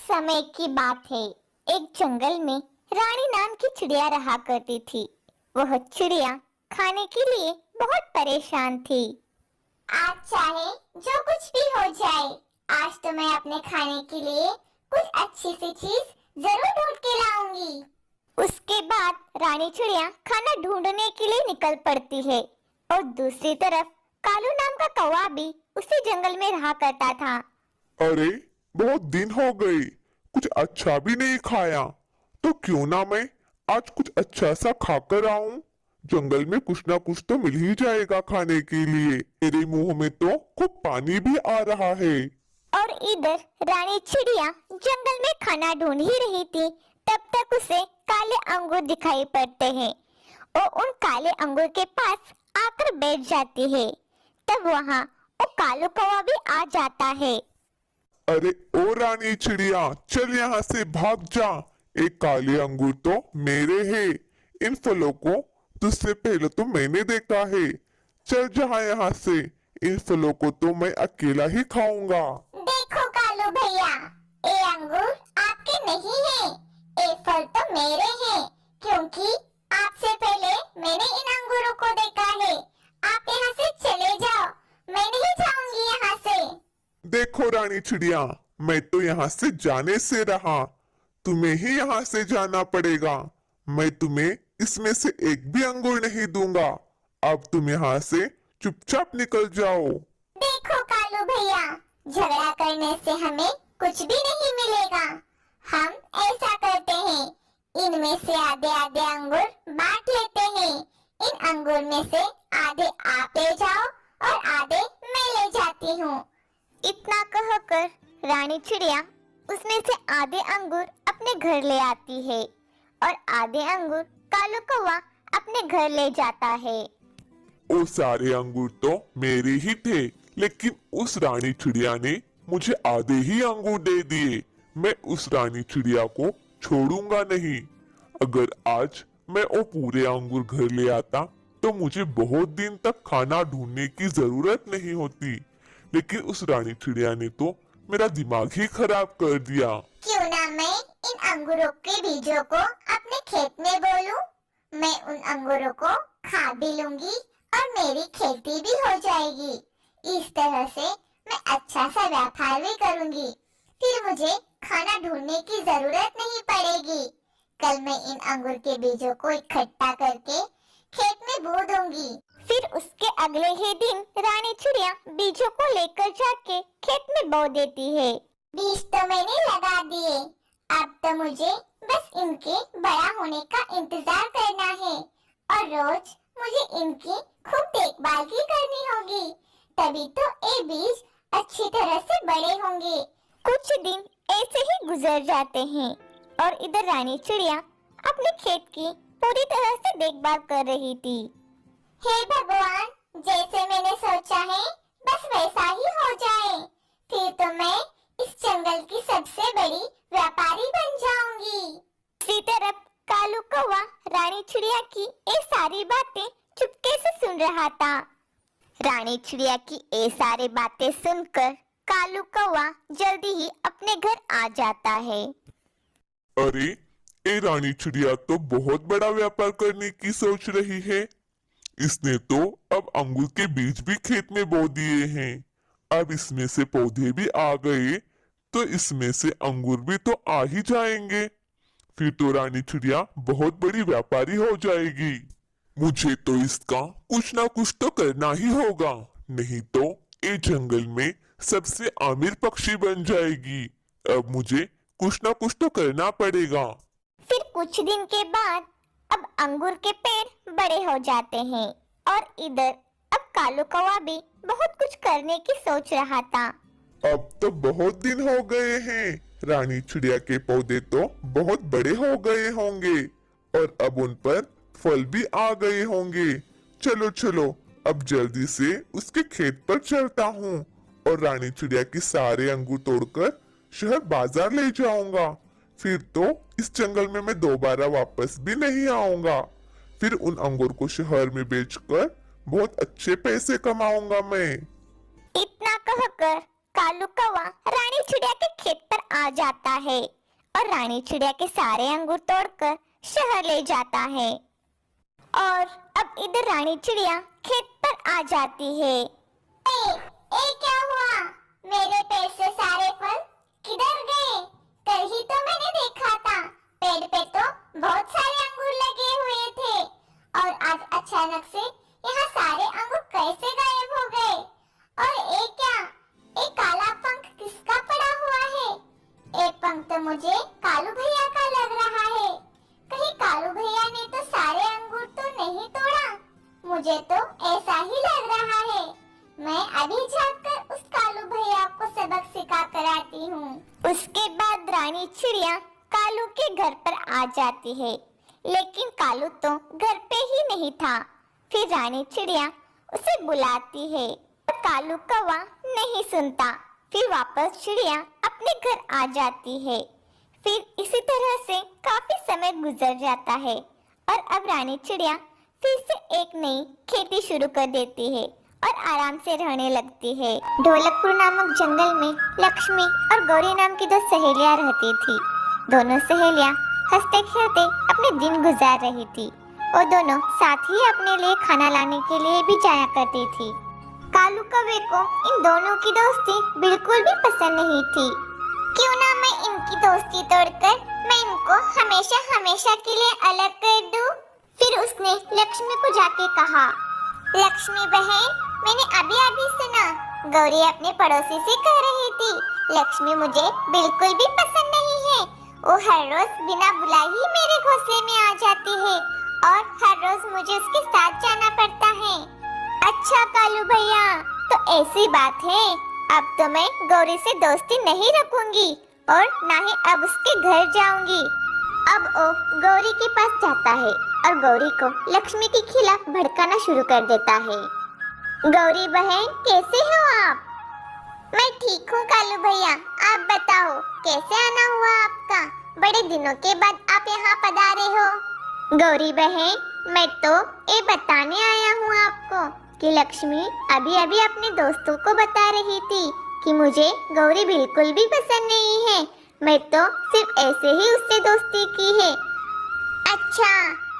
समय की बात है। एक जंगल में रानी नाम की चिड़िया रहा करती थी। वह चिड़िया खाने के लिए बहुत परेशान थी। आज चाहे जो कुछ भी हो जाए, आज तो मैं अपने खाने के लिए कुछ अच्छी सी चीज जरूर ढूंढ के लाऊंगी। उसके बाद रानी चिड़िया खाना ढूंढने के लिए निकल पड़ती है और दूसरी तरफ कालू नाम का कौवा भी उसी जंगल में रहा करता था। अरे बहुत दिन हो गए, कुछ अच्छा भी नहीं खाया, तो क्यों ना मैं आज कुछ अच्छा सा खाकर आऊं। जंगल में कुछ ना कुछ तो मिल ही जाएगा खाने के लिए। मेरे मुंह में तो खूब पानी भी आ रहा है। और इधर रानी चिड़िया जंगल में खाना ढूंढ ही रही थी, तब तक उसे काले अंगूर दिखाई पड़ते हैं और उन काले अंगूर के पास आकर बैठ जाती है। तब वहाँ वो कालू कौवा भी आ जाता है। अरे ओ रानी चिड़िया, चल यहाँ से भाग जा। एक काले अंगूर तो मेरे हैं। इन फलों को तुझसे पहले तो मैंने देखा है। चल जा यहाँ से। इन फलों को तो मैं अकेला ही खाऊंगा। देखो कालू भैया, ये अंगूर आपके नहीं हैं, ये फल तो मेरे हैं, क्योंकि आपसे पहले मैंने इन अंगूरों को देखा है। आप यहाँ से चले जाओ, मैं नहीं जाऊंगी यहाँ से। देखो रानी चिड़िया, मैं तो यहाँ से जाने से रहा, तुम्हें ही यहाँ से जाना पड़ेगा। मैं तुम्हें इसमें से एक भी अंगूर नहीं दूंगा। अब तुम यहाँ से चुपचाप निकल जाओ। देखो कालू भैया, झगड़ा करने से हमें कुछ भी नहीं मिलेगा। हम ऐसा करते हैं, इनमें से आधे आधे अंगूर बांट लेते हैं। इन अंगूर में से आधे आप ले जाओ और आधे मैं ले जाती हूँ। इतना कहकर रानी चिड़िया उसमें से आधे अंगूर अपने घर ले आती है और आधे अंगूर कालू कौवा अपने घर ले जाता है। वो सारे अंगूर तो मेरे ही थे, लेकिन उस रानी चिड़िया ने मुझे आधे ही अंगूर दे दिए। मैं उस रानी चिड़िया को छोड़ूंगा नहीं। अगर आज मैं वो पूरे अंगूर घर ले आता तो मुझे बहुत दिन तक खाना ढूंढने की जरूरत नहीं होती। लेकिन उस रानी चिड़िया ने तो मेरा दिमाग ही खराब कर दिया। क्यों ना मैं इन अंगूरों के बीजों को अपने खेत में बोलूं? मैं उन अंगूरों को खा भी लूंगी और मेरी खेती भी हो जाएगी। इस तरह से मैं अच्छा सा व्यापार भी करूंगी। फिर मुझे खाना ढूंढने की जरूरत नहीं पड़ेगी। कल मैं इन अंगूर के बीजों को इकट्ठा करके खेत में बो दूंगी। फिर उसके अगले ही दिन रानी चिड़िया बीजों को लेकर जाके खेत में बो देती है। बीज तो मैंने लगा दिए, अब तो मुझे बस इनके बड़ा होने का इंतजार करना है और रोज मुझे इनकी खूब देखभाल भी करनी होगी, तभी तो ये बीज अच्छी तरह से बड़े होंगे। कुछ दिन ऐसे ही गुजर जाते हैं और इधर रानी चिड़िया अपने खेत की पूरी तरह से देखभाल कर रही थी। हे भगवान, जैसे मैंने सोचा है बस वैसा ही हो जाए, फिर तो मैं इस जंगल की सबसे बड़ी व्यापारी बन जाऊंगी। इसी तरफ कालू कौवा रानी चिड़िया की ये सारी बातें चुपके से सुन रहा था। रानी चिड़िया की ये सारी बातें सुनकर कालू कौवा जल्दी ही अपने घर आ जाता है। अरे ये रानी चिड़िया तो बहुत बड़ा व्यापार करने की सोच रही है। इसने तो अब अंगूर के बीज भी खेत में बो दिए हैं। अब इसमें से पौधे भी आ गए तो इसमें से अंगूर भी तो आ ही जाएंगे। फिर तो रानी चिड़िया बहुत बड़ी व्यापारी हो जाएगी। मुझे तो इसका कुछ ना कुछ तो करना ही होगा, नहीं तो ये जंगल में सबसे अमीर पक्षी बन जाएगी। अब मुझे कुछ ना कुछ तो करना पड़ेगा। फिर कुछ दिन के बाद अब अंगूर के पेड़ बड़े हो जाते हैं और इधर अब कालू कौवा भी बहुत कुछ करने की सोच रहा था। अब तो बहुत दिन हो गए हैं। रानी चिड़िया के पौधे तो बहुत बड़े हो गए होंगे और अब उन पर फल भी आ गए होंगे। चलो चलो, अब जल्दी से उसके खेत पर चलता हूँ और रानी चिड़िया के सारे अंगूर तोड़कर शहर बाजार ले जाऊंगा। फिर तो इस जंगल में मैं दोबारा वापस भी नहीं आऊंगा। फिर उन अंगूर को शहर में बेचकर बहुत अच्छे पैसे कमाऊंगा मैं। इतना कहकर कालू कौवा रानी चिड़िया के खेत पर आ जाता है और रानी चिड़िया के सारे अंगूर तोड़कर शहर ले जाता है। और अब इधर रानी चिड़िया खेत पर आ जाती है। ए क्या हुआ? मेरे पेड़ से सारे फल किधर गए? कल ही तो मैंने देखा था, पेड़ पे तो बहुत सारे अंगूर लगे हुए थे और आज अचानक से यहाँ सारे अंगूर कैसे गायब हो गए? और ये क्या? एक काला पंख किसका पड़ा हुआ है? एक पंख तो मुझे कालू भैया का लग रहा है। कहीं कालू भैया ने तो सारे अंगूर तो नहीं तोड़ा? मुझे तो ऐसा ही लग रहा है। मैं अभी जाकर उस कालू भैया को सबक सिखा कर आती हूँ। उसके बाद रानी चिड़िया कालू के घर पर आ जाती है, लेकिन कालू तो घर पे ही नहीं था। फिर रानी चिड़िया उसे बुलाती है, कालू कौवा नहीं सुनता। फिर वापस चिड़िया अपने घर आ जाती है। फिर इसी तरह से काफी समय गुजर जाता है और अब रानी चिड़िया फिर से एक नई खेती शुरू कर देती है और आराम से रहने लगती है। ढोलकपुर नामक जंगल में लक्ष्मी और गौरी नाम की दो सहेलियां रहती थी। दोनों सहेलियां हंसते खेलते अपने दिन गुजार रही थी और दोनों साथ ही अपने लिए खाना लाने के लिए भी जाया करती थी। कालू कौवे को इन दोनों की दोस्ती बिल्कुल भी पसंद नहीं थी। क्यों ना मैं इनकी दोस्ती तोड़कर मैं इनको हमेशा हमेशा के लिए अलग कर दूं? फिर उसने लक्ष्मी को जाके कहा, लक्ष्मी बहन, मैंने अभी अभी सुना गौरी अपने पड़ोसी से कह रही थी लक्ष्मी मुझे बिल्कुल भी पसंद नहीं है। वो हर रोज बिना बुलाए ही मेरे घोंसले में आ जाती है और हर रोज मुझे उसके साथ जाना पड़ता है। अच्छा कालू भैया, तो ऐसी बात है। अब तो मैं गौरी से दोस्ती नहीं रखूंगी और ना ही अब उसके घर जाऊंगी। अब वो गौरी के पास जाता है और गौरी को लक्ष्मी के खिलाफ भड़काना शुरू कर देता है। गौरी बहन, कैसे हो आप? मैं ठीक हूँ कालू भैया, आप बताओ कैसे आना हुआ आपका? बड़े दिनों के बाद आप यहाँ पधारे हो। गौरी बहन, मैं तो ये बताने आया हूँ आपको कि लक्ष्मी अभी अभी अपने दोस्तों को बता रही थी कि मुझे गौरी बिल्कुल भी पसंद नहीं है। मैं तो सिर्फ ऐसे ही उससे दोस्ती की है। अच्छा,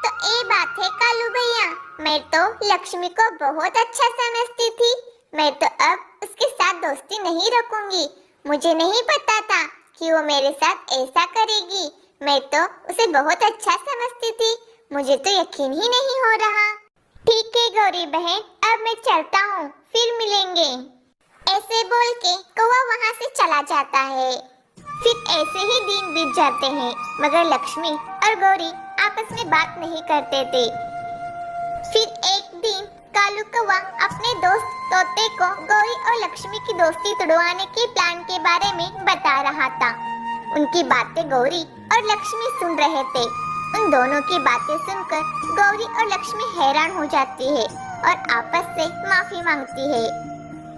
तो ये बात है कालू भैया, मैं तो लक्ष्मी को बहुत अच्छा समझती थी। मैं तो अब उसके साथ दोस्ती नहीं रखूंगी। मुझे नहीं पता था कि वो मेरे साथ ऐसा करेगी। मैं तो उसे बहुत अच्छा समझती थी। मुझे तो यकीन ही नहीं हो रहा। ठीक है गौरी बहन, अब मैं चलता हूँ, फिर मिलेंगे। ऐसे बोल के कौवा वहाँ से चला जाता है। फिर ऐसे ही दिन बीत जाते हैं, मगर लक्ष्मी और गौरी आपस में बात नहीं करते थे। फिर एक दिन कालू कौवा अपने दोस्त तोते को गौरी और लक्ष्मी की दोस्ती तोड़वाने के प्लान के बारे में बता रहा था। उनकी बातें गौरी और लक्ष्मी सुन रहे थे। उन दोनों की बातें सुनकर गौरी और लक्ष्मी हैरान हो जाती है और आपस से माफी मांगती है।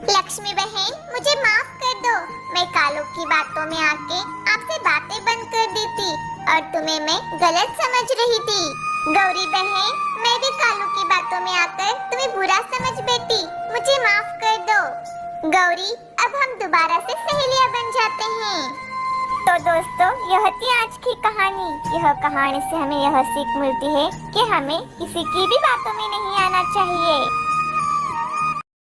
लक्ष्मी बहन, मुझे माफ कर दो। मैं कालू की बातों में आके आपसे बातें बंद कर दी थी और तुम्हें मैं गलत समझ रही थी। गौरी बहन, मैं भी कालू की बातों में आकर तुम्हें बुरा समझ बैठी। मुझे माफ कर दो। गौरी, अब हम दोबारा से सहेलियां बन जाते हैं। तो दोस्तों, यह थी आज की कहानी। यह कहानी से हमें यह सीख मिलती है कि हमें किसी की भी बातों में नहीं आना चाहिए।